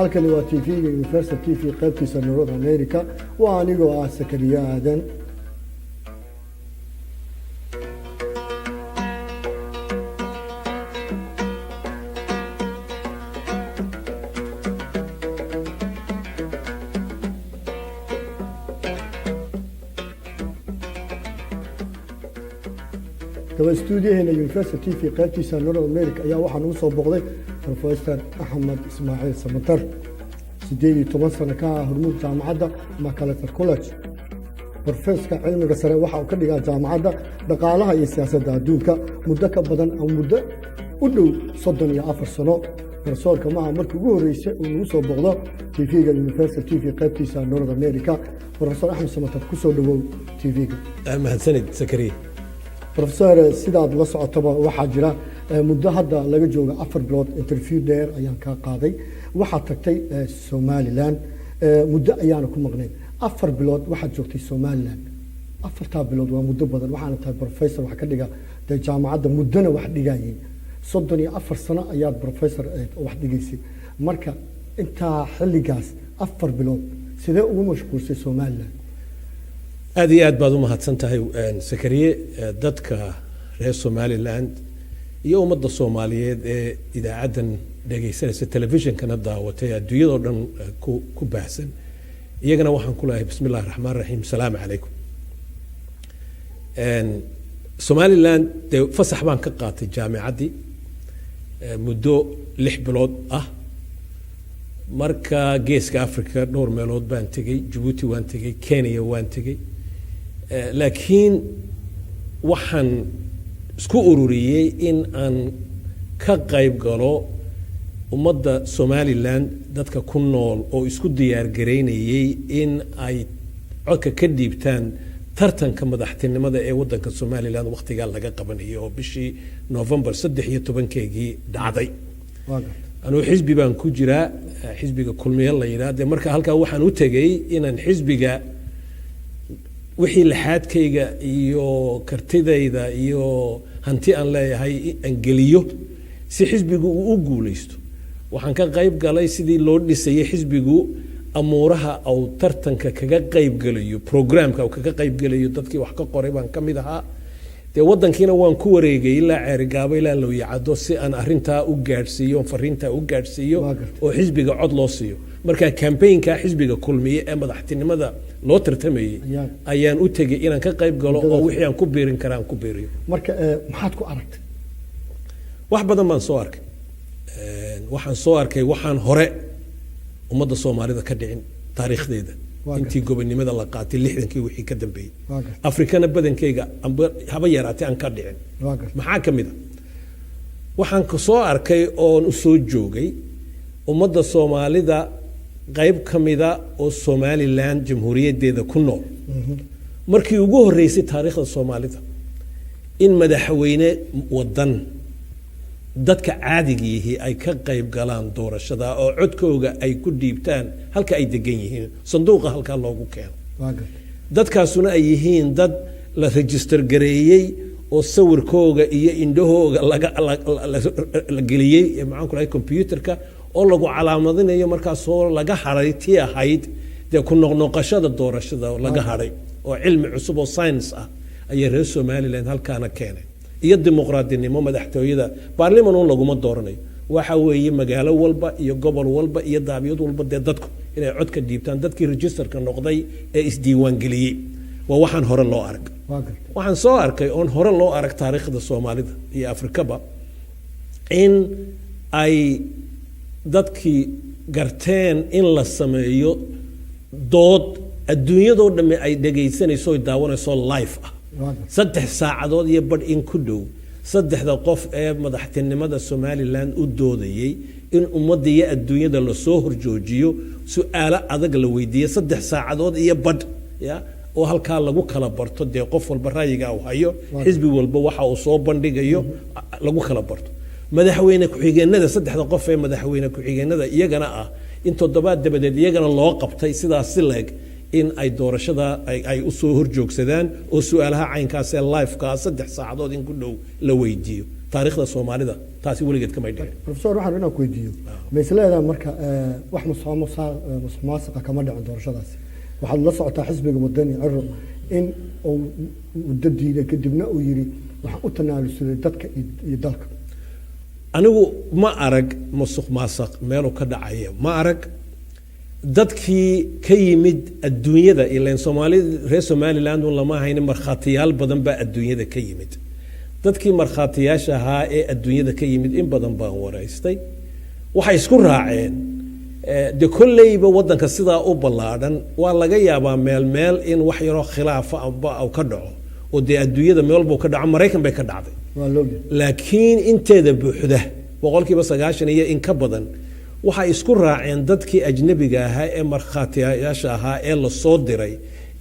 halkani waa TV-ga Universal TV qaybtiisa North America waa anigoo ah Sakariya Aadan. كما استوديوهنا Universal TV qaybtiisa North America ayaa waxaan u soo boqday Professor Ahmed Ismail Samatar 18 sano ka hormuud jaamacadda Macalester College. Professor cilmiga sare waxa uu ka dhigaa jaamacadda dhaqaalaha iyo siyaasadda adduunka muddo ka badan oo muddo u dhow 34 sano. Professorka markii ugu horeysay uu soo boqdo TV-ga Universal TV qaybtiisa North America. Professor Ahmed Samatar ku soo dhawow TV-ga. mahadsanid Sakariya. Professor sidaad la socotaba waxa jira muddo hadda laga jooga 4 bilood interview dheer ayaan ka qaaday waxa tagtay Somaliland muddo ayaan ku maqnay 4 bilood waxa joogtay Somaliland 4 bilood waa muddo badan waxaan tahay professor waxa ka dhiga jaamacadda muddana wax dhigayeen 34 sano ayaad professor wax dhigaysay marka inta xilligaas 4 bilood sidee ugu mashquulsay Somaliland aad iyo aad baad u mahadsan tahay Sakariye dadka reer Somaliland iyo ummadda Soomaaliyeed ee idaacadan dhageysanaysa telefishinkana daawatay adduunyada oo dhan ku baahsan iyagana waxaan ku leeyahay bismillaahir rahmaanir rahiim salaamu calaykum Somaliland fasax baan ka qaatay jaamacadii muddo 6 bilood ah marka geeska Afrika dhowr meelood baan tagay Djibouti waan tagay Kenya waan tagay laakiin waxaan isku ururiyay in aan ka qayb galo ummadda Somaliland dadka ku nool oo isku diyaar gareynayay in ay codka ka dhiibtaan tartanka madaxtinimada ee waddanka Somaliland waqtiga laga qabanayo oo bishii November 13 dhacday anuu xisbi baan ku jiraa xisbiga kulmiye la yiraahdo marka halka waxaan u tagay inaan xisbiga wixii laxaadkayga iyo kartidayda iyo hanti aan leeyahay aan geliyo si xisbigu uu u guuleysto waxaan ka qayb galay sidii loo dhisay xisbigu amuuraha aw tartanka kaga qayb galayo programka uu kaga qayb galayo dadkii wax ka qoray baan kamid ahaa waddankiina waan ku wareegay ilaa ceerigaabo ilaa loo yacado si aan arinta u gaarsiiyo fariinta u gaarsiiyo oo xisbiga cod loo siiyo marka campaignka xisbiga kulmiye ee madaxtinimada loo tartamayay ayaan u tagay inaan ka qayb galo oo wixii aan ku beerin karaan ku beeriyo marka maxaad ku aragtay wax badan baan soo arkay waxaan soo arkay waxaan hore ummadda Soomaalida ka dhicin taariikhdeeda intii gobonimada la qaatay 60kii wixii ka dambeeyay Afrikana badankeyga haba yaraatay aan ka dhicin maxaa kamid ah waxaan ka soo arkay oo u soo joogay ummadda Soomaalida qayb kamida oo Somaliland jamhuuriyadeeda ku nool markii ugu horeysay taariikhda Soomaalida in madaxweyne wadan dadka caadiga yihiin ay ka qayb galaan doorashada oo codkooga ay ku dhiibtaan halka ay degan yihiin sanduuqa halka loogu keeno dadkaasuna ay yihiin dad la register gareeyay oo sawirkooga iyo indhahooga la geliyay macaan ku leeyahay computerka oo lagu calaamadinayo markaas oo laga haray tii ahayd ku noqnoqashada doorashada laga haray oo cilmi cusub oo science ah ay reer Somaliland halkaana keenay iyo dimuqraadinimo madaxtooyada baarlamaan oo laguma dooranayo waxa weeye magaalo walba iyo gobol walba iyo daabiyad walba dadku inay cod ka dhiibtaan dadkii registerka noqday ee isdiiwaan galiyay waa waxaan hore loo arag waxaan soo arkay oo hore loo arag taariikhda Soomaalida iyo Afrikaba in ay dadkii garteen in la sameeyo dood adduunyada oo dhan ay dhageysanayso oo daawanayso live ah 3 saacadood iyo bad in ku dhow saddexda qof ee madaxtinimada Somaliland u doodayay in ummadda iyo adduunyada la soo horjoojiyo su'aalo adag la weydiiyo 3 saacadood iyo bad oo halka lagu kala barto qof walba raayiga uu hayo xisbi walba waxa uu soo bandhigayo lagu kala barto madaxweyne ku-xigeenada saddexda qof ee madaxweyne ku-xigeenada iyagana ah in toddobaad dabadeed iyagana loo qabtay sidaas si leeg in ay doorashada ay u soo horjoogsadaan oo su'aalaha caynkaas ee live ka 3 saacadood in ku dhow la weydiiyo taariikhda Soomaalida taasi weligeed kama dhicin. Professor waxaan inaan ku weydiiyo meesleeda marka wax musuqmaasuqa kama dhicin doorashadaasi waxaad la socotaa xisbiga wadani Ciro in uu wadadiina kadibna uu yiri waxaan u tanaasulay dadka iyo dalka anigu ma arag musuqmaasuq meel ka dhacaya ma arag dadkii ka yimid adduunyada ilaa Soomaalida reer Somaliland lama hayn markhaatiyaal badan ba adduunyada ka yimid dadkii markhaatiyaasha ahaa ee adduunyada ka yimid in badan baan waraystay waxay isku raaceen de kullayba wadanka sidaa u ballaadan waa laga yaabaa meel in wax yaro khilaaf ah ka dhaco oo de adduunyada meel buu ka dhaco Mareykan bay ka dhacday laakiin inteeda buuxda 90% iyo in ka badan waxay isku raaceen dadkii ajnabiga ahaa ee markhaatiyaasha ahaa ee la soo diray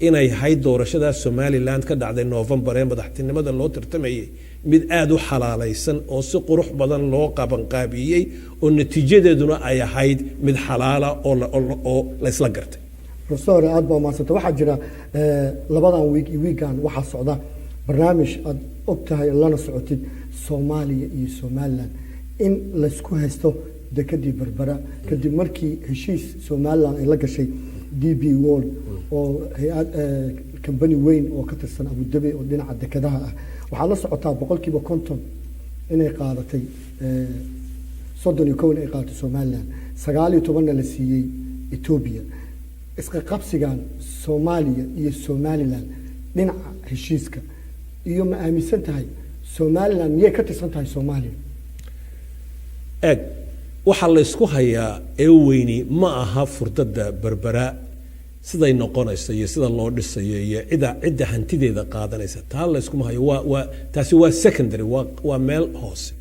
inay hay doorashada Somaliland ka dhacday November ee madaxtinimada loo tartamayay mid aad u xalaalaysan oo si qurux badan loo qaban qaabiyay oo natiijadeeduna ay ahayd mid xalaala oo la isla gartay. Professor aad baa maasanta waxa jira labadan weekan waxa socda barnaamij aad ogtahay lana socotid Soomaaliya iyo Somaliland in la isku haysto dekadii Berbera kadib markii heshiis Somaliland ay la gashay DP World oo hay'ad company weyn oo ka tirsan Abu Dhabi oo dhinaca dekadaha ah waxa la socotaa 50% inay qaadatay 31 ay qaadatay Somaliland 19 la siiyay Ethiopia iska qabsigan Soomaaliya iyo Somaliland dhinaca heshiiska iyo ma aaminsan tahay Somaliland miyay ka tirsan tahay Soomaaliya waxa la isku hayaa ee weyni ma aha furdada Berbera siday noqonayso iyo sida loo dhisayo iyo cida hantideeda qaadanaysa taa la isku hayo waa taasi waa secondary waa meel hoose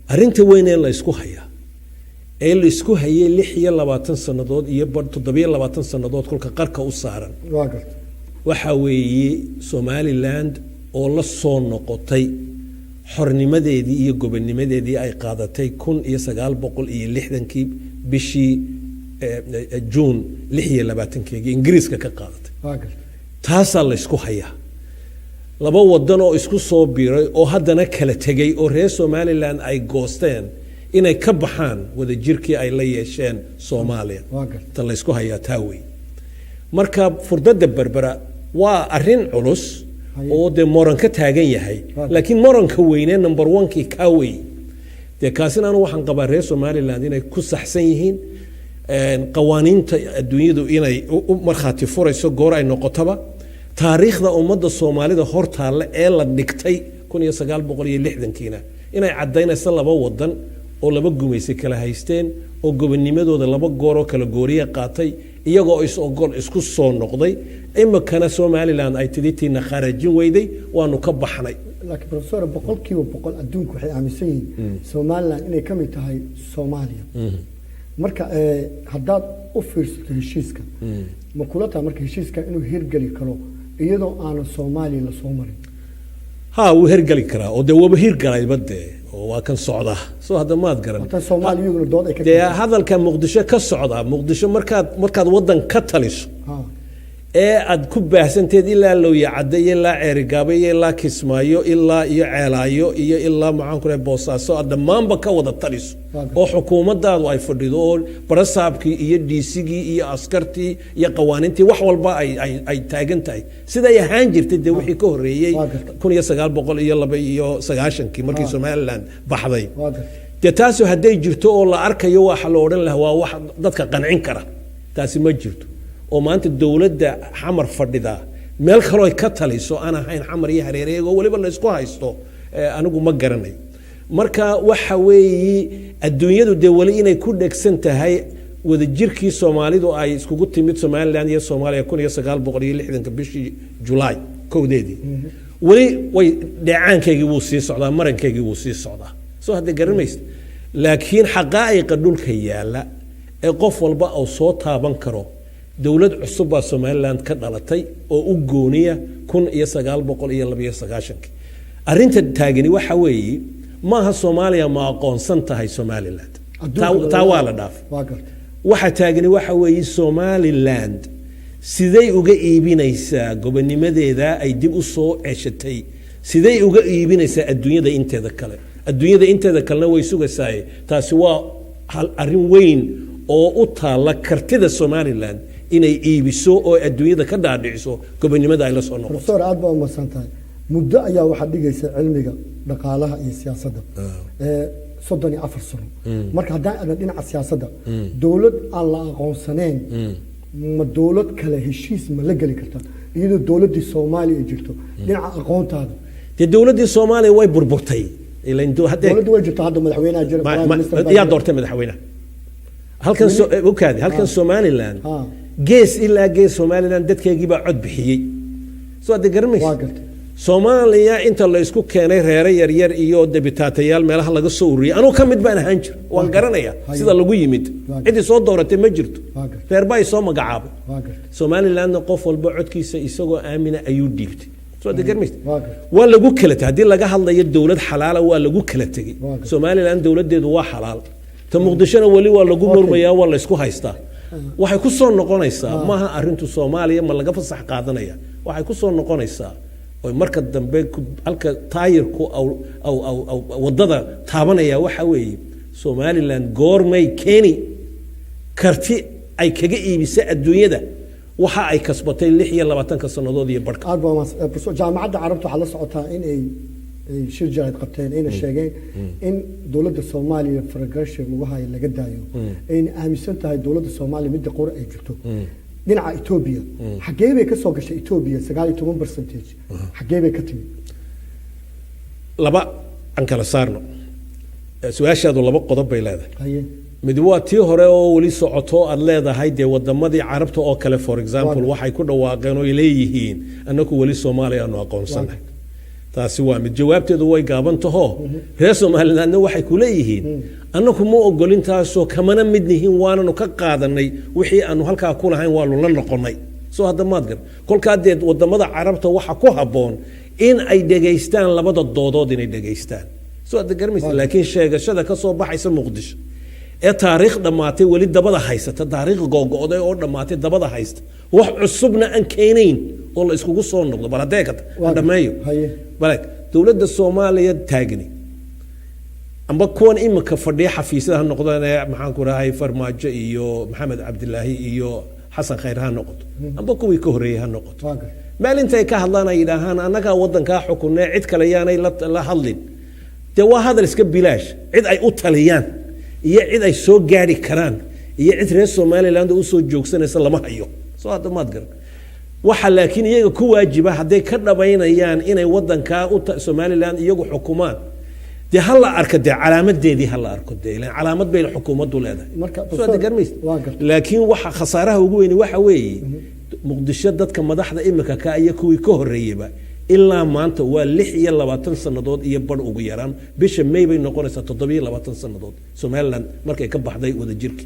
arinta weyn ee la isku hayaa ee la isku hayay 26 sanadood iyo 27 sanadood kulka qarka u saaran waxa weeye Somaliland oo la soo noqotay xornimadeedii iyo gobonnimadeedii ay qaadatay 1960kii bishii June 26 Ingiriiska ka qaadatay taasa la isku hayaa laba wadan oo isku soo biiray oo haddana kala tagay oo reer Somaliland ay goosteen inay ka baxaan wada jirkii ay la yeesheen Soomaaliya ta la isku hayaa taaway marka furdada Berbera waa arin culus oo de moran ka taagan yahay laakiin moranka weyne number 1 ka way de kaasina waxaan qabaa reer Somaliland inay ku saxsan yihiin qawaaniinta adduunyadu inay markhaati furayso goor ay noqotaba taariikhda ummadda Soomaalida hortaale ee la dhigtay 1960kiina inay cadeynayso laba wadan oo laba gumaysi kala haysteen oo gobonnimadooda laba goor oo kala gooriye qaatay iyagoo is ogol isku soo noqday imikana Somaliland ay tiditina kharajin weyday waanu ka baxnay laakiin professor 100% adduunku waxay aaminsan yihiin Somaliland inay ka mid tahay Soomaaliya marka haddaad u fiirsato heshiiska ma kula tahay marka heshiiska inuu hirgali karo iyadoo aan Soomaaliya la soo marin uu hirgali karaa oo de waba hirgalay badde oo waa kan socda soo hadda maad garan ta Soomaaliya dood ay ka tahay hadalka Muqdisho ka socda Muqdisho markaad wadan ka taliso ee aad ku baahsanteed ilaa loo yacaday ilaa Ceerigaabo ilaa Kismaayo ilaa iyo Ceelaayo iyo ilaa maxaan ku leeyahay Boosaaso dhammaanba ka wada taliso oo xukuumaddaadu ay fadhido barasaabkii iyo DCgii iyo askartii iyo qawaaniintii wax walba ay taagan tahay sida ay ahaan jirtay de wixii ka horeeyay 1992 markii Somaliland baxday de taasi haday jirto oo la arkayo waxa la oran lahaa waa wax dadka qancin kara taasi ma jirto oo maanta dawladda xamar fadhida meel kale ay ka taliso aan ahayn xamar iyo hareereego waliba la isku haysto anigu ma garanay marka waxa weeye adduunyadu de wali inay ku dhegsan tahay wada jirkii Soomaalidu ay iskugu timid Somaliland iyo Soomaaliya 1960 bishii July kowdeedii wali way dhacaankeygii wuu sii socdaa marankeygii wuu sii socdaa soo hadda garanaysid laakiin xaqaa'iqa dhulka yaala ee qof walba oo soo taaban karo dawlad cusub oo Somaliland ka dhalatay oo u gooniya 1992 arinta taagani waxa weeye maaha Soomaaliya ma aqoonsan tahay Somaliland taa waa la dhaaf waxa taagani waxa weeye Somaliland siday uga iibinaysaa gobonnimadeeda ay dib u soo ceshatay siday uga iibinaysaa adduunyada inteeda kale adduunyada inteeda kalena way sugaysaa taasi waa arrin weyn oo u taala kartida Somaliland inay iibiso oo adduunyada ka dhaadhiciso gobonimada ay la soo noqoto professor aad baa u masantahay muddo ayaa waxa dhigaysa cilmiga dhaqaalaha iyo siyaasadda 34 sano marka haddaan adan dhinaca siyaasadda dawlad aan la aqoonsaneen ma dawlad kale heshiis ma la geli kartaa iyadoo dawladii Soomaaliya jirto dhinaca aqoontaada dawladii Soomaaliya way burburtay ilaan dawladdu way jirtaa hadda madaxweynaha jira yaa doortay madaxweynaha halkan Somaliland gees ilaa gees Somaliland dadkeegii baa cod bixiyay soo aad garmaysaa Soomaaliya inta la isku keenay reere yar yar iyo debitaatayaal meelaha laga soo ururiyay anoo kamid baan ahaan jir waan garanaya sida lagu yimid cidii soo dooratay ma jirto reer baa soo magacaabay Somaliland qof walba codkiisa isagoo aamina ayuu dhiibtay soo aad garmaysaa waa lagu kala tagay hadii laga hadlayo dawlad xalaal waa lagu kala tagay Somaliland dawladeedu waa xalaal ta Muqdishona wali waa lagu murmayaa waa la isku haystaa waxay ku soo noqonaysaa maaha arintu Soomaaliya ma laga fasax qaadanaya waxay ku soo noqonaysaa oo marka dambe halka taayirku aw wadada taabanaya waxa weeye Somaliland goormay keeni karti ay kaga iibisay adduunyada waxa ay kasbatay 26 sanadood iyo barka jaamacadda carabta waxa la socotaa in ay shir jarayd qabteen ayna sheegeen in dawladda Soomaaliya faragashay ugu hay laga daayo ayna aaminsan tahay dawladda Soomaaliya mid qor ay jirto dhinaca Ethiopia xagee bay ka soo gashay Ethiopia 19% xagee bay ka timid laba aan kala saarno su'aashaadu laba qodob bay leedahay mid waa tii hore oo wali socoto aad leedahay de wadamadii carabta oo kale for example waxay ku dhawaaqeen oo leeyihiin annagu wali Soomaaliya aanu aqoonsanahay taasi waa mid jawaabteedu way gaaban tahay reer Somaliland waxay ku leeyihiin annagu ma ogolin taasoo kamana mid nihiin waananu ka qaadanay wixii aanu halka ku lahayn waa la noqonay soo hadda maad gar kolka deed wadamada carabta waxa ku haboon in ay dhageystaan labada doodood inay dhageystaan soo hadda garmaysa laakiin sheegashada ka soo baxaysa Muqdisho ee taariikh dhamaatay wali dabada haysata taariikh go'go'day oo dhamaatay dabada haysta wax cusubna aan keenayn oo la iskugu soo noqdo bal adeegad dhameeyo balak dawladda Soomaaliya taagni amba kuwan imika fadhiya xafiisaha noqdaan maxaan ku rahay Farmaajo iyo Maxamed Cabdilaahi iyo Xasan Khayr ha noqoto amba kuwii ka horeeyay ha noqoto maalintay ka hadlaan ay ilaahan anaga wadanka xukunay cid kale yaanay la hadlin de waa hadal iska bilaash cid ay u taliyaan iyo cid ay soo gaari karaan iyo cid reer Somaliland u soo joogsanaysa lama hayo soo hadda maad garan waxa laakiin iyaga ku waajiba haday ka dhabaynayaan inay wadanka Somaliland iyagu xukumaan de hal arka de calaamadeedii hal arko de ilaa calaamad bay xukuumaddu leedahay soo hadda garmays laakiin waxa khasaaraha ugu weyn waxa weeye Muqdisho dadka madaxda imika ka iyo kuwii ka horeeyayba ilaa maanta waa 26 sanadood iyo bar ugu yaraan bisha May bay noqonaysaa 27 sanadood Somaliland markay ka baxday wada jirki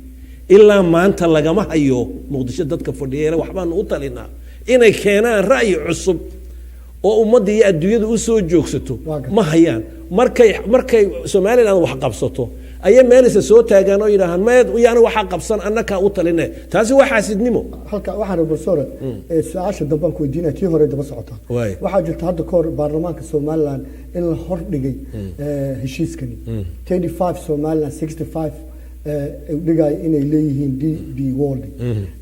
ilaa maanta lagama hayo Muqdisho dadka fadhiyay waxbaan u talinaa inay keenaan ra'yi cusub oo ummadda iyo adduunyada u soo joogsato ma hayaan markay Somaliland wax qabsato ayay meelisa soo taagaan oo yiraahdaan meed yaana waxa qabsan annaka u talinay taasi waxa sidnimo halka waxa professor su'aasha damban ku weydiinay tii hore daba socota waxa jirta hadda koor baarlamaanka Somaliland in la hor dhigay heshiiskani 25 Somaliland 65 dhigay inay leeyihiin DB World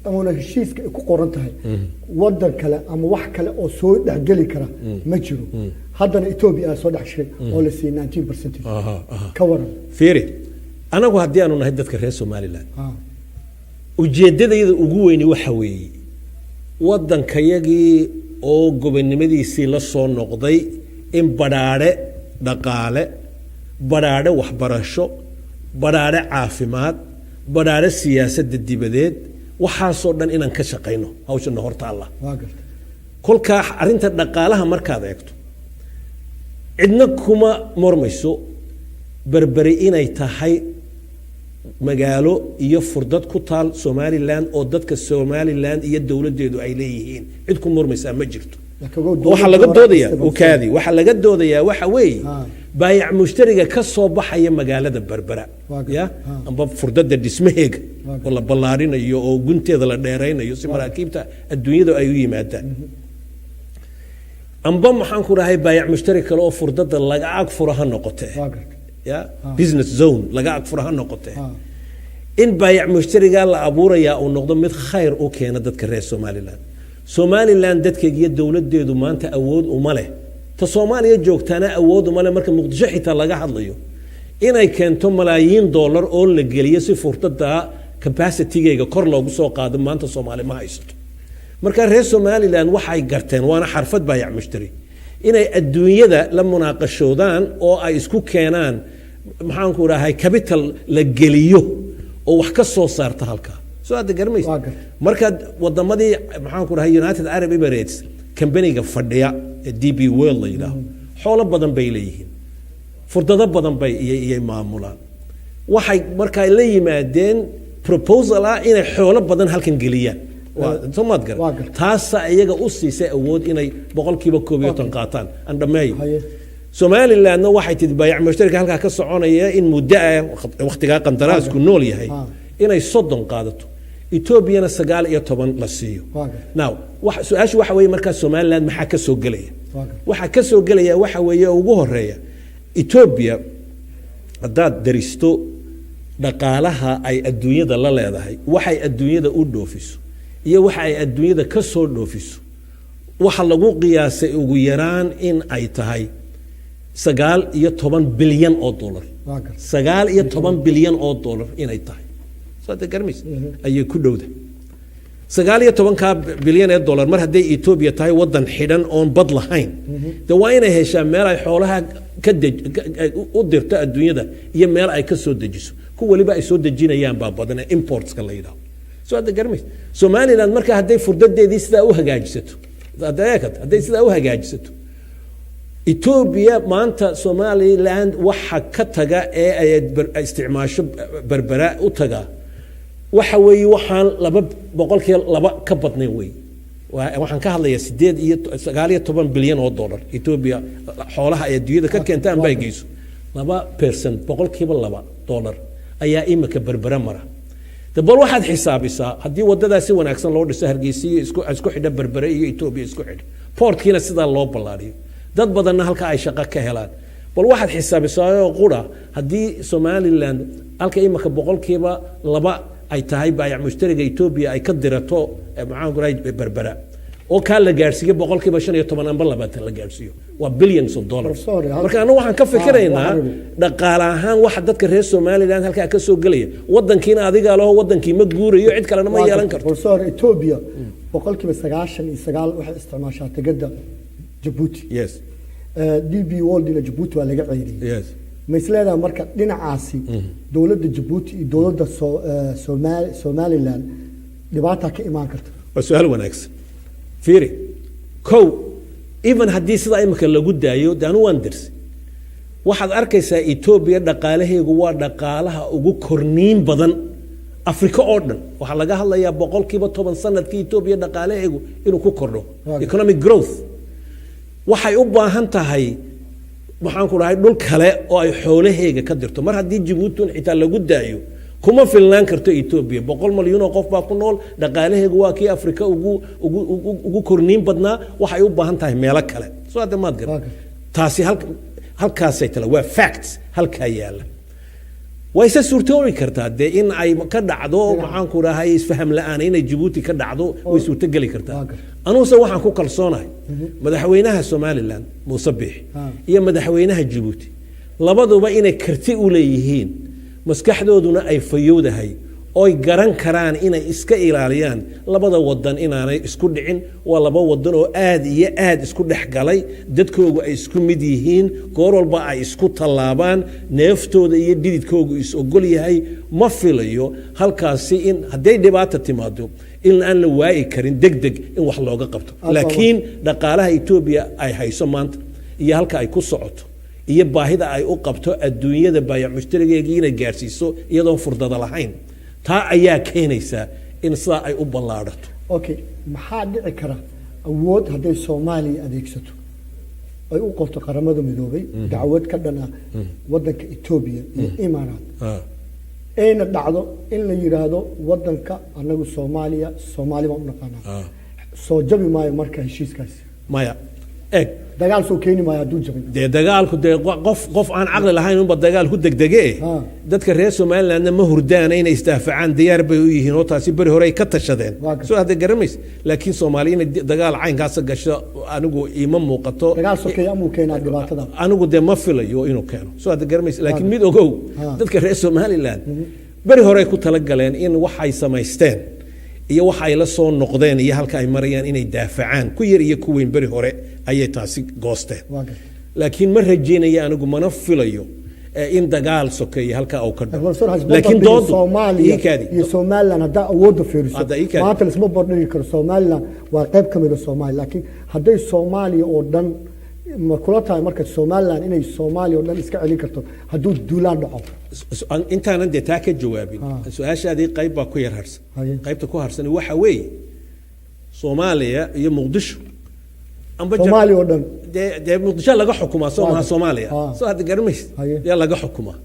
ama heshiiska ku qoran tahay wadan kale ama wax kale oo soo dhaxgali kara ma jiro haddana Ethiopia soo dhaxshay oo la siiyay 19% ka waran fiiri anagu haddii aanu nahay dadka reer Somaliland ujeedadayda ugu weyn waxa weeye wadankayagii oo gobonimadiisii la soo noqday in badhaadhe dhaqaale badhaadhe waxbarasho badhaadhe caafimaad badhaadhe siyaasadda dibadeed waxaasoo dhan inaan ka shaqeyno hawshana horta Allah kolka arinta dhaqaalaha markaad eegto cidna kuma mormayso berberi inay tahay magaalo iyo furdad ku taal Somaliland oo dadka Somaliland iyo dawladeedu ay leeyihiin cid ku mormaysa ma jirto waxa laga doodayaa waxa weeye baayac mushtariga ka soo baxaya magaalada Berbera ya amba furdada dhismaheega oo la ballaarinayo oo gunteeda la dheeraynayo si maraakiibta adduunyada ay u yimaadaan amba maxaan ku rahay baayac mushtari kale oo furdada laga ag furaha noqotay ya business zone laga ag furaha noqotee in baayac mushtariga la abuuraya uu noqdo mid khayr u keena dadka reer Somaliland dadkeega iyo dawladeedu maanta awood uma leh ta Soomaaliya joogtana awood uma leh marka Muqdisho xitaa laga hadlayo inay keento malaayiin dollar oo la geliyo si furtada capacity-geega kor loogu soo qaado maanta Soomaali ma haysto marka reer Somaliland waxay garteen waana xarfad baayac mushtari inay adduunyada la munaaqashoodaan oo ay isku keenaan maxaan ku rahay capital la geliyo oo wax ka soo saarta halka soo aad garmaysid marka wadamadii maxaan ku rahay United Arab Emirates company-ga fadhiya DP World la yiraahdo xoolo badan bay leeyihiin furdado badan bay iyay maamulaan waxay markaa la yimaadeen proposal inay xoolo badan halkan geliyaan Somad gar taas ayaga u siisay awood inay boqolkiiba 12 qaataan andhameey Somaliland waxay tidbaayac mushtarka halka ka soconaya in muddo waqtiga qandaraasku nool yahay inay 30 qaadato Ethiopia 19 la siiyo now su'aashu waxa weeye marka Somaliland maxaa ka soo galaya waxa ka soo galaya waxa weeye ugu horeeya Ethiopia hadaad daristo dhaqaalaha ay adduunyada la leedahay waxay adduunyada u dhoofiso iyo waxa ay adduunyada ka soo dhoofiso waxa lagu qiyaasay ugu yaraan in ay tahay 19 bilyan oo dollar 19 bilyan oo dollar inay tahay saad garmis ay ku dhowda 19 bilyan ee dollar mar haday Ethiopia tahay wadan xidhan oo bad lahayn de waa inay heshaa meel ay xoolaha ka u dirto adduunyada iyo meel ay ka soo dejiso ku waliba ay soo dejinayaan baa badan imports ka leeyahay soo aad garmis Somaliland marka haday furdadeedii sida u hagaajisato haday sida u hagaajisato Ethiopia maanta Somaliland waxa ka taga ee ay isticmaasho berbera u taga waxa weeye waxaan 2% ka badnayn weey waxaan ka hadlayaa 19 bilyan oo dollar Ethiopia xoolaha ay adduunyada ka keentaan bay geyso 2% boqolkiiba 2 dollar ayaa imika berbera mara dabal waxaad xisaabisaa hadii wadadaasi wanaagsan loo dhiso Hargeysa isku xidha berbera iyo Ethiopia isku xidha portkiina sida loo ballaariyo dad badanna halka ay shaqo ka helaan bal waxaad xisaabisaa qura hadii Somaliland halka imika boqolkiiba 2 ay tahay baayac mushtariga Ethiopia ay ka dirato maxaan guray berbera oo ka la gaarsiiyo boqolkiiba 15 amba 20 la gaarsiiyo waa billions of dollars marka anu waxaan ka fikiraynaa dhaqaale ahaan waxa dadka reer Somaliland halka ka soo galaya wadankiina adiga loo wadankii ma guurayo cid kale ma yeelan karto professor Ethiopia boqolkiiba 99 waxay isticmaashaa tagada Djibouti yes DP World ila Djibouti waa laga ceyriyay yes ma isleedahay marka dhinacaasi dawladda Djibouti iyo dawladda Somaliland dhibaato ka imaan karta waa su'aal wanaagsan fiiri even haddii sida imika lagu daayo daanu waan dirsi waxaad arkaysaa Ethiopia dhaqaalaheegu waa dhaqaalaha ugu korniin badan Afrika oo dhan waxa laga hadlayaa boqolkiiba 10 sanadkii Ethiopia dhaqaalaheegu inuu ku kordho economic growth waxay u baahan tahay waxaan ku rahay dhul kale oo ay xoolaheega ka dirto mar haddii Djibouti xitaa lagu daayo kuma filnaan karto Ethiopia 100 milyan oo qof baa ku nool dhaqaalaheegu waa kii Afrika ugu korniin badnaa waxay u baahan tahay meelo kale soo aad maad gar taasi halkaas ay tala waa facts halka yaala way se suurtoobi kartaa de in ay ka dhacdo maxaan ku rahay isfaham la'aan inay Djibouti ka dhacdo way suurto gali kartaa anuuse waxaan ku kalsoonahay madaxweynaha Somaliland Muuse Biixi iyo madaxweynaha Djibouti labaduba inay karti u leeyihiin maskaxdooduna ay fayowdahay oo ay garan karaan inay iska ilaaliyaan labada wadan inaanay isku dhicin waa laba wadan oo aad iyo aad isku dhaxgalay dadkoodu ay isku mid yihiin goor walba ay isku talaabaan neeftooda iyo dhididkoodu is ogol yahay ma filayo halkaasi in haday dhibaato timaado in aan la waayi karin degdeg in wax looga qabto laakiin dhaqaalaha Ethiopia ay hayso maanta iyo halka ay ku socoto iyo baahida ay u qabto adduunyada baayac mushtarigeega inay gaarsiiso iyadoo furdada lahayn taa ayaa keenaysa in sida ay u ballaadhato okay maxaa dhici kara awood haday Soomaaliya adeegsato ay u qabto qaramada midoobay dacwad ka dhan ah wadanka Ethiopia iyo Imaaraat ayna dhacdo in la yiraahdo wadanka anagu Soomaaliya Soomaaliya u naqaana soo jabi maayo marka heshiiskaas maya eeg dagaal soo keeni maayo hadduu jabay dee dagaalku dee qof aan caqli lahayn unba dagaal ku degdege dadka reer somalilandna ma hurdaana inay isdaafacaan diyaar bay u yihiin oo taasi beri hore ay ka tashadeen soo hadda garamays laakiin soomaali inay dagaal caynkaasa gasho anigu ima muuqato dagaal sokeeye amuu keenaa dhibaatada anigu dee ma filayo inuu keeno soo hadda garamays laakiin mid ogow dadka reer somaliland beri hore ay ku talagaleen in waxay samaysteen iyo waxa ay la soo noqdeen iyo halka ay marayaan inay daafacaan ku yar iyo ku weyn beri hore ayay taasi goosteen laakiin ma rajeynaya anigu mana filayo in dagaal sokeeye halka uu ka dhaco laakiin dood Soomaaliya iyo Somaliland hadda awoodda fiiriso maanta isma bordhigi karo Somaliland waa qayb ka mid ah Soomaaliya laakiin hadday Soomaaliya oo dhan ma kula tahay marka Somaliland inay Soomaaliya oo dhan iska celin karto hadduu duulaan dhaco intaanan dee taa ka jawaabin su-aashaadii qayb baa ku yar harsan qaybta ku harsan waxa weeye Soomaaliya iyo Muqdisho Soomaaliya oo dhan dee Muqdisho laga xukumaa Soomaaliya Soomaaliya soo hadda garmaysid yaa laga xukumaa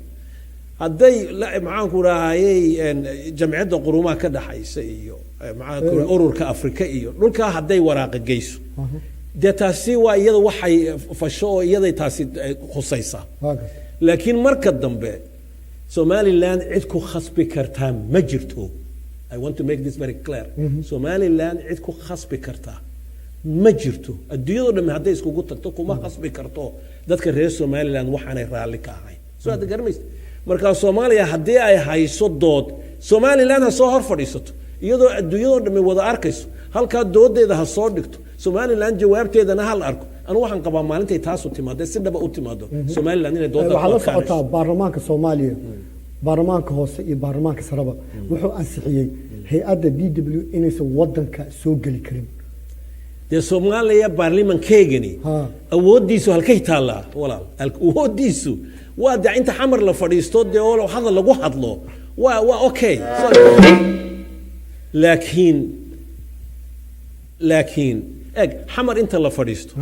hadday maxaan ku raahayay jamciyadda quruumaha ka dhaxaysa iyo ururka Afrika iyo dhulka hadday waraaqa geyso dee taasi waa iyada waxay fasho oo iyaday taasi khusaysaa laakiin marka dambe Somaliland cid ku khasbi kartaa ma jirto I want to make this very clear Somaliland cid ku khasbi kartaa ma jirto adduunyada dhan hadday iskugu tagto kuma khasbi karto dadka reer Somaliland waxaanay raali ka ahayn soo aad garmaysid marka Soomaaliya haddii ay hayso dood Somaliland ha soo hor fadhiisato iyadoo adduunyada dhan wada arkayso halka doodeeda ha soo dhigto Somaliland jawaabteedana hal arko anu waxaan qabaa maalintay taas u timaado si dhaba u timaado Somaliland inay doodda waxa la socotaa baarlamaanka Soomaaliya baarlamaanka hoose iyo baarlamaanka saraba wuxuu ansixiyay hay'adda DW inaysan wadanka soo gali karin dee Soomaaliya baarlamaankeegani awoodiisu halkay taallaa walaal awoodiisu waa dee inta xamar la fadhiisto dee oo hadal lagu hadlo waa okay laakiin eeg xamar inta la fadhiisto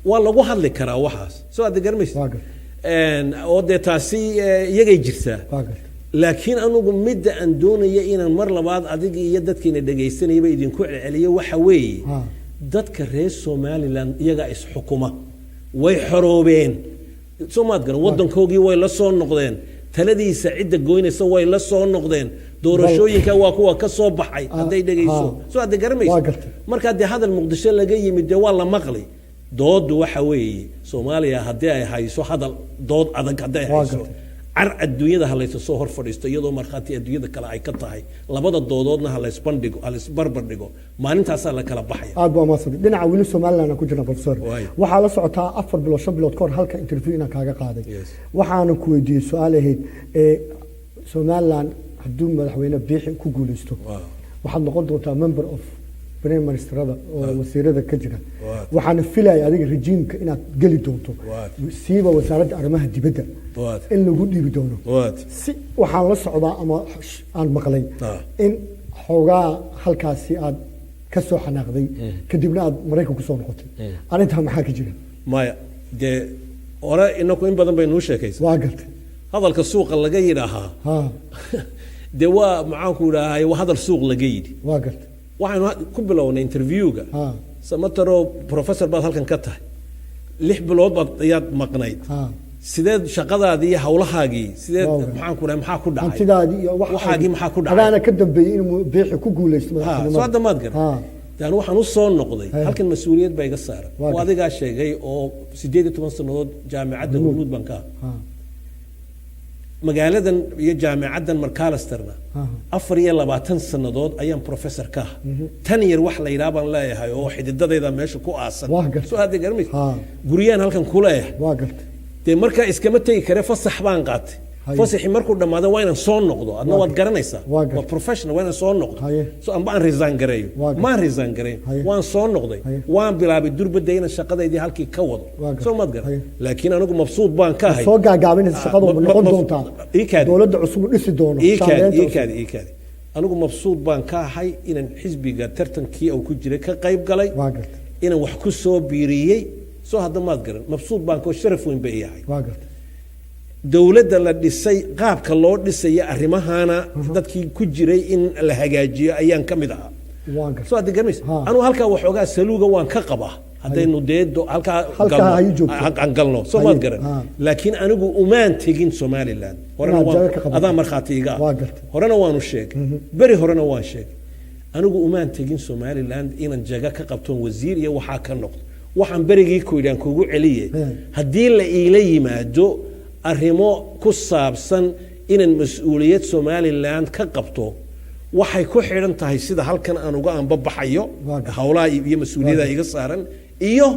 waa lagu hadli karaa waxaas soo aad garmaysid oo dee taasi iyagay jirtaa laakiin anugu midda aan doonaya inaan mar labaad adiga iyo dadkiina dhagaysanayba idinku celceliyo waxa weeye dadka reer Somaliland iyaga is xukuma way xoroobeen Soomaad garan wadankoogii way la soo noqdeen taladiisa cidda goynaysa way la soo noqdeen doorashooyinka waa kuwa ka soo baxay haday dhagayso soo aad garmayso marka hadii hadal Muqdisho laga yimid waa la maqlay dood waxa weeye Soomaaliya hadii ay hayso hadal dood adag haday hayso ar adduunyada halayso soo hor fadhiisto iyadoo marxaati adduunyada kale ay ka tahay labada doodoodna halays bandhigo halays barbardhigo maalintaas la kala baxay aad baa maasad dhinaca wili Somaliland ku jira professor waxa la socotaa 4 bilood 5 bilood kor halka interview ina kaaga qaaday waxaana ku weydiiyay su'aal ahayd Somaliland hadduu madaxweyne biixi ku guuleysto waxaad noqon doontaa member of prime ministerada oo wasiirada ka jira waxaan filayaa adiga rejiimka inaad gali doonto siiba wasaaradda arrimaha dibadda in lagu dhiibi doono si waxaan la socdaa ama aan maqlay in xoogaa halkaasi aad ka soo xanaaqday kadibna aad Mareykanka ku soo noqotay arinta maxaa ka jira maya dee ora inaku in badan bay noo sheekaysaa waa gartay hadalka suuqa laga yiraahaa dee waa maxaan ku yiraahdaa waa hadal suuq laga yiri waa gartay waxaan ku bilownay interviewga samataro professor baad halkan ka tahay 6 bilood baad ayaad maqnayd sideed shaqadaadii iyo hawlahaagii sideed maxaan ku dhahay maxaa ku dhacay antidaadii iyo waxaagii maxaa ku dhacay adaana ka dambeeyay inuu biixi ku guuleysto madaxweynaha soo damaad gar taan waxaan u soo noqday halkan mas'uuliyad bay iga saaran oo adiga sheegay oo 18 sanadood jaamacadda Hormuud banka magaaladan iyo jaamacadan Markalesterna 24 sanadood ayaan professor ka tan yar wax la yiraahdo leeyahay oo xididadayda meesha ku aasan soo aad garmis guriyaan halkan ku leeyahay waa gartay dee marka iskama tagi kare fasax baan qaatay fasaxi markuu dhamaado waa inaan soo noqdo adna waad garanaysaa waa professional waa inaan soo noqdo soo aan baan resign gareeyo ma resign gareeyo waan soo noqday waan bilaabay durbada inaan shaqadaydii halkii ka wado soo maad garan laakiin anigu mabsuud baan ka ahay soo gaagaabinaysa shaqadu noqon doontaa dawladda cusub dhisi doono iikaadi anigu mabsuud baan ka ahay inaan xisbiga tartankii oo ku jiray ka qayb galay inaan wax ku soo biiriyay soo hadda maad garan mabsuud baan ko sharaf weyn bay yahay dawladda la dhisay qaabka loo dhisay arimahana dadkii ku jiray in la hagaajiyo ayaan kamid ahaa soo hadda garmis anu halka waxoogaa saluuga waan ka qabaa haddaynu deedo halkaa Halkaa ayuu joogtaa. aan galno soo maad garan Ah. laakiin anigu umaan tegin somaliland horena Inaad jaga ka waan qabato. adaa markhaati iga ah. Waa gartay. horena waanu sheegay beri horena waan sheegay anigu umaan tegin somaliland inaan jaga ka qabtoon wasiir iyo waxaa ka noqdo waxaan berigii ku yidhaan kugu celiye haddii la iila yimaado arrimo ku saabsan inaan mas-uuliyad somaliland ka qabto waxay ku xidhan tahay sida halkan aan uga anbabaxayo howlaha iyo mas-uuliyadda iga saaran iyo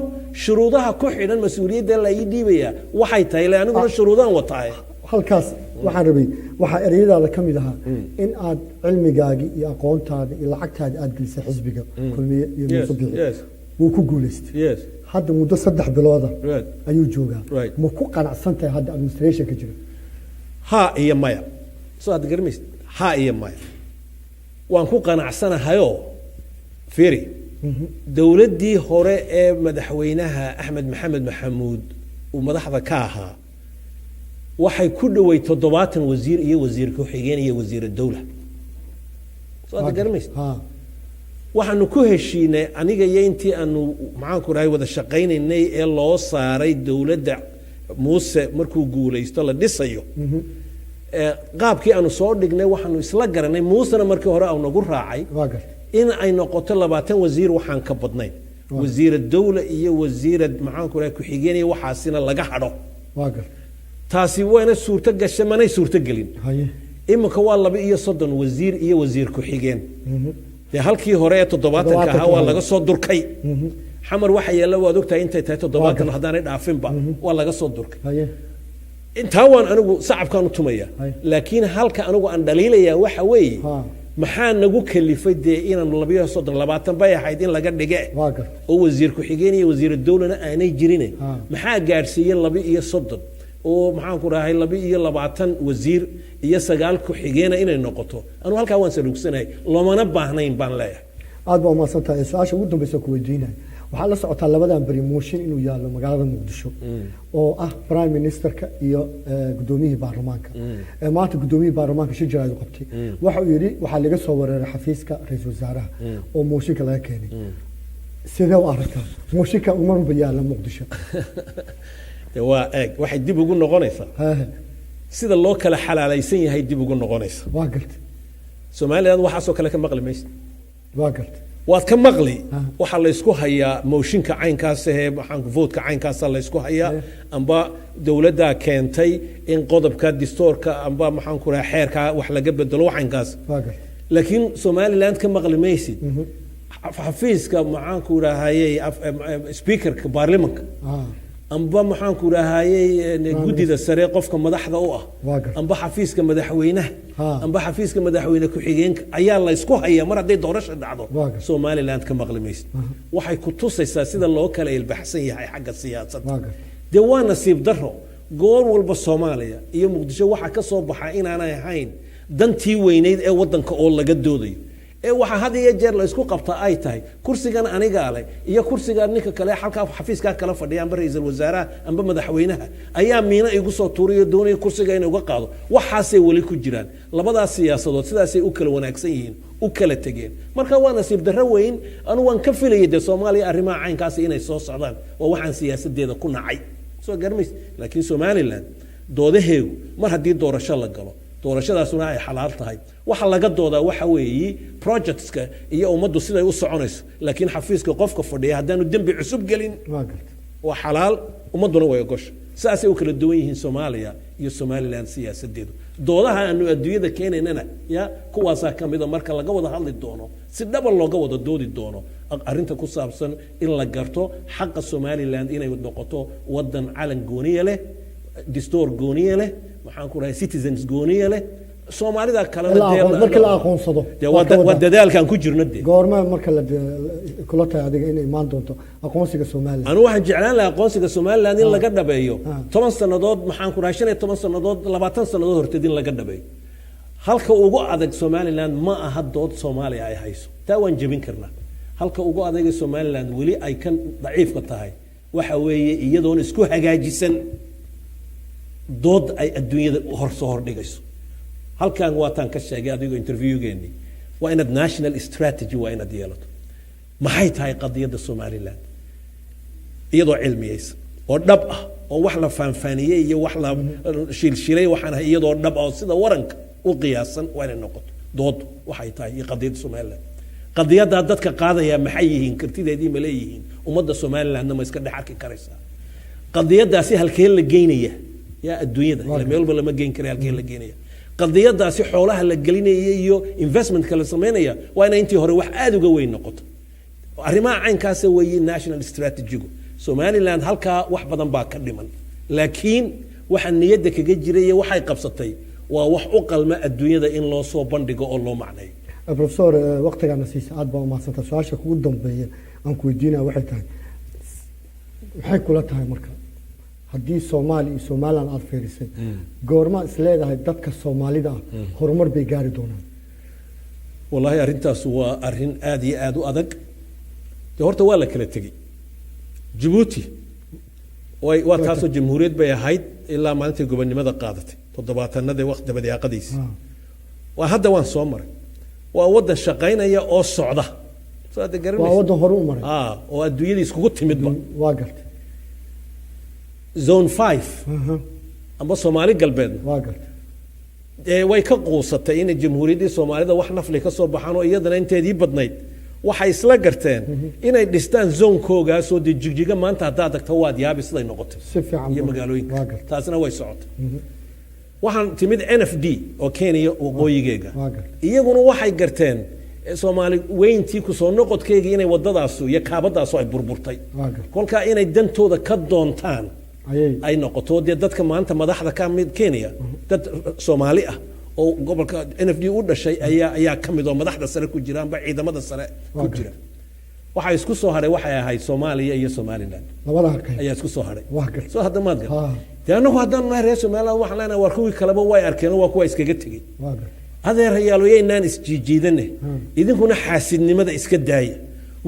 shuruudaha ku xidhan mas-uuliyadda la ii dhiibaya waxay tahay le aniguna shuruudaan wataaye halkaas waxaan rabay waxaa ereyadaada ka mid ahaa in aad cilmigaagii iyo aqoontaada iyo lacagtaada aad gelisay xisbiga kulmiye iyo muuse bixi wuu ku guulaystay yes hadda muddo 3 bilooda Right. ayuu joogaa Right. ma ku qanacsan tahay hadda administration ka jira ha iyo maya soo aad garmaysid ha iyo maya waan ku qanacsanahayo fiiri dowladdii hore ee madaxweynaha axmed maxamed maxamuud uu madaxda ka ahaa waxay ku dhowey 70 wasiir iyo wasiir ku-xigeen iyo wasiir dowla soo aad garmaysid ha waxaanu ku heshiinay aniga iyo intii aanu maxaanku rahay wada shaqaynaynay ee loo saaray dowladda muuse markuu guulaysto la dhisayo qaabkii aanu soo dhignay waxaanu isla garanay muusena markii hore au nagu raacay waa gartay in ay noqoto 20 wasiir waxaan ka badnayn wasiira dowla iyo wasiira maxaanku rahay ku-xigeen iyo waxaasina laga hadho waa gartay taasi wayna suurto gashay manay suurto gelin haye iminka waa 32 wasiir iyo wasiir ku-xigeen dee halkii hore ee 70 ahaa waa laga soo durkay xamar waxa yeela waad ogtahay intay tahay 70 haddaanay dhaafinba waa laga soo durkay haye intaa waan anigu sacabkaan u tumaya laakiin halka anigu aan dhaliilaya waxa weeye ha maxaa nagu kalifay dee inaan 20 bay ahayd in laga dhige waa gartay oo wasiir ku-xigeen iyo wasiir dowlana aanay jirin Ha. maxaa gaarsiiyey 32 oo maxaan ku rahay 22 wasiir iyo 9 ku-xigeena inay noqoto anu halkaa waan saluugsanahay loomana baahnayn baan leeyahay aad baa umahadsan tahay su-aasha ugu dambaysa ku weydiinaya waxaa la socotaa labadan beri mooshin inuu yaallo magaalada muqdisho oo ah prime ministerka iyo gudoomiyihii baarlamaanka maanta gudoomiyihii baarlamaanka shir jaraa'id u qabtay waxa uu yidhi waxaa laga soo weeraray xafiiska ra-iisul wasaaraha oo mooshinka laga keenay sidee u aragtaa mooshinka umarba yaalla muqdisho dee waa eeg waxay dib ugu noqonaysaa Haa, sida loo kala xalaalaysan yahay dib ugu noqonaysa waa gartay Soomaaliland waxaasoo kale ka maqli maysid waa gartay waad ka maqli Ah. waxaa la isku hayaa mooshinka caynkaas ee maxaanku voodka caynkaasa la isku hayaa amba dowladdaa keentay in qodobka distoorka amba maxaanku raha xeerka wax laga bedelo waxaynkaas waa gartay laakiin Somaliland ka maqli maysid xafiiska maxaanku rahayay speakerka baarlamaanka haa amba maxaanku rahayay guddida sare qofka madaxda u ah Waa gartay. amba xafiiska madaxweynaha Ha. amba xafiiska madaxweyne ku-xigeenka ayaa la isku hayaa mar hadday doorasho dhacdo Waa gartay. Somaliland ka maqli maysid waxay ku tusaysaa sida loo kala ilbaxsan yahay xagga siyaasadda Waa gartay. dee waa nasiib darro goor walba Soomaaliya iyo Muqdisho waxaa ka soo baxa inaanay ahayn dantii weyneyd ee waddanka oo laga doodayo ee waxa had iyo jeer la isku qabtaa ay tahay kursigan aniga leh iyo kursigan ninka kale halka xafiiska kala fadhiya amba ra'iisul wasaaraha amba madaxweynaha ayaa miina igu soo tuuriyo doonaya kursiga inuu uga qaado waxaasay wali ku jiraan labadaas siyaasadood sidaasay u kala wanaagsan yihiin u kala tageen marka waa nasiib darro weyn anu waan ka filayay dee Soomaaliya arrimaha caynkaas inay soo socdaan waa waxaan siyaasadeeda ku nacay soo garmays laakiin Somaliland doodaheegu mar haddii doorasho la galo doorashadaasuna ay xalaal tahay waxa laga doodaa waxa weeye projectska iyo ummaddu siday u soconayso laakiin xafiiska qofka fadhiya haddaanu dembi cusub gelin waa gartay waa xalaal ummadduna way ogosha saasay u kala duwan yihiin Soomaaliya iyo Somaliland siyaasadeedu doodaha aanu adduunyada keenaynana ya kuwaasaa ka mid a marka laga wada hadli doono si dhaba looga wada doodi doono arrinta ku saabsan in la garto xaqa Somaliland inay noqoto waddan calan gooniye leh distoor gooniye leh maxaan ku rahay citizens gooniye leh Soomaalida kalena marka la aqoonsado dee waa dadaalkan ku jirno dee goorma marka la kula tahay adiga inay imaan doonto aqoonsiga Soomaaliland anu waxaan jeclaan lahaa aqoonsiga Somaliland in laga dhabeeyo Ah. 10 sanadood maxaan ku rahay 15 sanadood 20 sanadood horteed in laga dhabeeyo halka ugu adag Somaliland ma aha dood Soomaaliya ay hayso taa waan jebin karnaa halka ugu adag Somaliland weli ay kan daciifka tahay waxa weeye iyadoon isku hagaajisan dood ay adduunyada hor soo hordhigayso halkan waataan ka sheegay adigoo interviewgeennii waa inaad national strategy waa inaad yeelato maxay tahay qadiyadda Somaliland iyadoo cilmiyeysan oo dhab ah oo wax la faanfaaniyey iyo wax la shilshilay waxaan ahay iyadoo dhab ah oo sida waranka u qiyaasan waa inay noqoto dood waxay tahay iyo qadiyadda Somaliland qadiyadda dadka qaadaya maxay yihiin kartideedii ma leeyihiin ummadda Somaliland ma iska dhex arki karaysaa qadiyaddaasi halkeen la geynaya yaa adduunyada ila meel walba lama geyn karo halkeen la geynaya qadiyaddaasi xoolaha la gelinaya iyo investmentka la sameynaya waa inay intii hore wax aad uga weyn noqoto arrimaha caynkaas weeye national strategy Somaliland halkaa wax badan baa ka dhiman laakiin waxa niyadda kaga jiray waxay qabsatay waa wax u qalma adduunyada in loo soo bandhigo oo loo macneeyo professor waqtigaana siisa aad baa maasanta su'aasha kugu dambeeya aan ku weydiinaa waxay tahay maxay kula tahay marka haddii Soomaali iyo Somaliland aad fiirisay goorma is leedahay dadka Soomaalida horumar bay gaari doonaan wallahi arrintaas waa arrin aad iyo aad u adag horta waa la kala tagay Djibouti waa taasoo jamhuuriyad bay ahayd ilaa maalintii gobonimada qaadatay 70-nadii waqti badiyaaqadiisa waa hadda waan soo maray waa wadan shaqaynaya oo socda soo aad garanaysaa waa wadan hore u maray oo adduunyada iskugu timidba waa gartay zone 5 amba Soomaali galbeed waa gartay way ka quusatay in jamhuuriyadda Soomaalida wax nafli ka soo baxaan oo iyadana inteedii badnayd waxay isla garteen inay dhistaan zone-kooga soo jigjiga maanta haddaad tagto waad yaabi siday noqotay si fiican iyo magaalooyinka taasina way socotay waxaan timid NFD oo Kenya waqooyigeega iyaguna waxay garteen Soomaali weyntii ku soo noqodkeega inay wadadaas iyo kaabadaas ay burburtay kolka inay dantooda ka doontaan ay noqoto dadka maanta madaxda ka mid Kenya dad Soomaali ah oo gobolka NFD u dhashay ayaa kamid oo madaxda sare ku jiraan ba ciidamada sare ku jira waxa isku soo haray waxay ahayd Soomaaliya iyo Somaliland labada halkay ayaa isku soo haray soo hadda maad gal taana hadan ma reer Somaliland wax laana war kuwii kaleba way arkeen waa kuwa iskaga tagay adeerayaalooyeenaan isjiijiidane idinkuna xaasidnimada iska daaya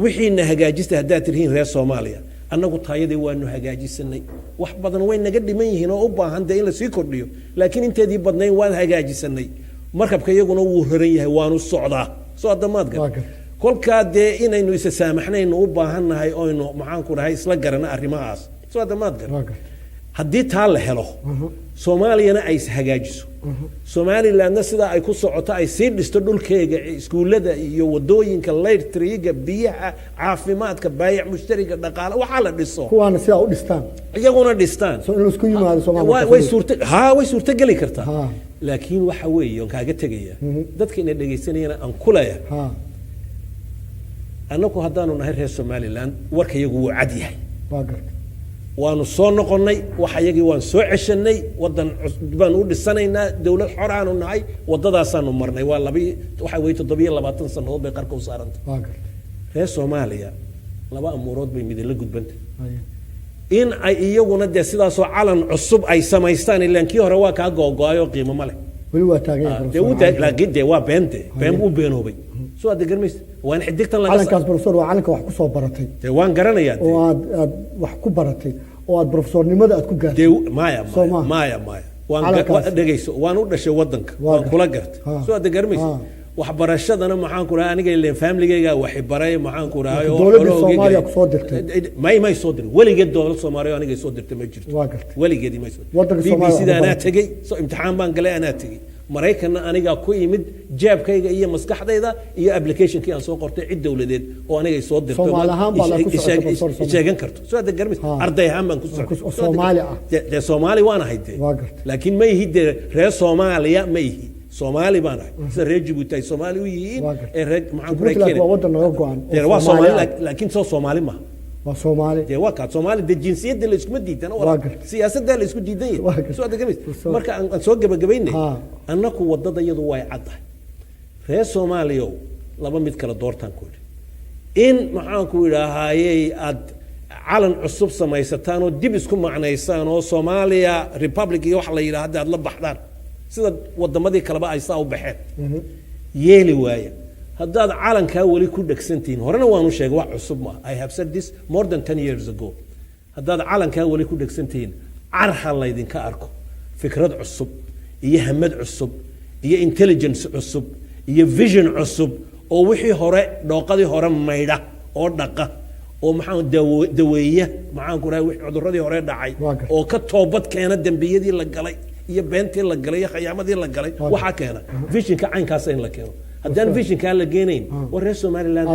wixiina hagaajista haddaad tirhiin reer Soomaaliya annagu taayadii waanu hagaajisanay wax badan way naga dhiman yihiin oo u baahan in la sii kordhiyo laakiin inteedii badnayn waan hagaajisanay markabka iyaguna wuu raran yahay waanu socdaa soo adamaad gal kolka inaynu isa saamaxnayno u baahannahay oo aynu maxaan ku dhahay isla garana arrimahaas soo adamaad gal haddii taa la helo Soomaaliyana ay hagaajiso Somalilandna sida ay ku socoto ay sii dhisto dhulkeega iskuulada iyo wadooyinka leertriga biyaha caafimaadka baayac mushtariga dhaqaale waxa la dhiso kuwaana sida u dhistaan iyaguna dhistaan soo in isku yimaado Soomaaliya way suurta gali kartaa laakiin waxa weeye kaaga tagaya dadka inay dhageysanayaan aan kulaya annagu haddaanu nahay reer Somaliland warka iyagu wuu cad yahay waanu soo noqonnay waxa iyagii waan soo ceshanay wadan baan u dhisanaynaa dawlad xor aanu nahay wadadaasaanu marnay waa waxa weeye 27 sanadood bay qarka u saarantay reer Soomaaliya laba amuurood bay midna gudbantay in ay iyaguna sidaasoo calan cusub ay samaystaan ilaa kii hore waa ka go'go'ayo qiimo ma leh wali waa taageer laakiin waa been u beenoobay soo aad garmays waan xidigtan laga calankaas professor waa calanka wax ku soo baratay waan garanayaa oo aad wax ku baratay oo aad professornimada aad ku gaartay maya waan dhageyso waan u dhashay wadanka waan kula gartay soo aad garmays waxbarashadana maxaan ku rahay aniga ilaa familygayga wax baray maxaan ku rahay oo dawladda Soomaaliya ku soo dirtay may soo diray waligeed dawladda Soomaaliya aniga soo dirtay ma jirto waligeed ma soo wadanka Soomaaliya sida ana tagay soo imtixaan baan galay ana tagay Mareykanna aniga ku yimid jaabkayga iyo maskaxdayda iyo application-kii aan soo qortay cid dawladeed oo aniga soo dirtay sheegan karto soo aad garmis arday ahaan baan ku socday Soomaali ah Soomaali waan ahayd laakiin ma yihiin reer Soomaaliya ma yihiin Soomaali baan ahay sida reer Djibouti ay Soomaali u yihiin reer maxaan ku raakeen waa wadan naga go'an waa Soomaali laakiin Soomaali ma waa Soomaali waa ka Soomaali jinsiyadda la isku diidan oo siyaasadda la isku diidan soo aad garmis marka aan soo gabagabaynay annaku wadada iyadu way caddahay reer Soomaaliya laba mid kala doortaan ku in maxaan ku yiraahayay aad calan cusub samaysataan oo dib isku macnaysaan oo Soomaaliya Republic iyo wax la yiraahdo aad la baxdaan sida wadamadii kaleba ay saa u baxeen yeeli waaya haddaad calanka wali ku dhagsantiin horena waanu sheegay wax cusub ma I have said this more than 10 years ago haddaad calanka wali ku dhagsantiin carha la idinka arko fikrad cusub iyo hamad cusub iyo intelligence cusub iyo vision cusub oo wixii hore dhooqadii hore maydha oo dhaqa oo maxaan daweeya maxaan ku rahay wixii cudurradii hore dhacay oo ka toobad keena dambiyadii la galay iyo beentii la galay iyo khayaamadii la galay waxa keena visionka caynkaas in la keeno haddaan visionka la geenayn war reer Somaliland